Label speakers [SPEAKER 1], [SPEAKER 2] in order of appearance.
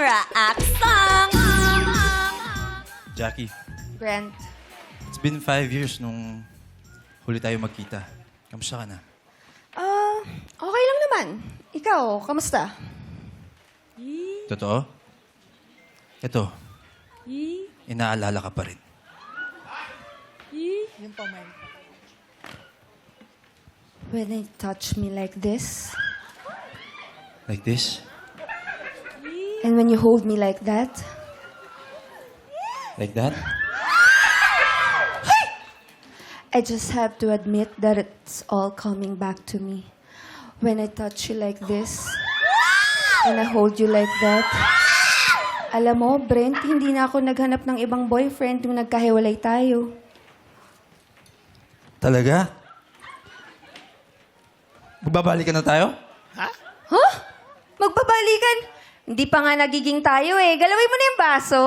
[SPEAKER 1] camera, action!
[SPEAKER 2] Jackie,
[SPEAKER 3] Brent,
[SPEAKER 2] it's been 5 years nung huli tayo magkita. Kamusta ka na?
[SPEAKER 3] okay lang naman. Ikaw, kamusta?
[SPEAKER 2] Totoo? Ito, inaalala ka pa rin.
[SPEAKER 3] When you touch me like this,
[SPEAKER 2] Like this?
[SPEAKER 3] and when you hold me like that,
[SPEAKER 2] Like that?
[SPEAKER 3] I just have to admit that it's all coming back to me. When I touch you like this, and I hold you like that. Alam mo, Brent, hindi na ako naghanap ng ibang boyfriend nung nagkahiwalay tayo.
[SPEAKER 2] Talaga? Magbabalikan na tayo?
[SPEAKER 3] Huh? Magbabalikan? Hindi pa nga nagiging tayo eh. Galawin mo na yung baso.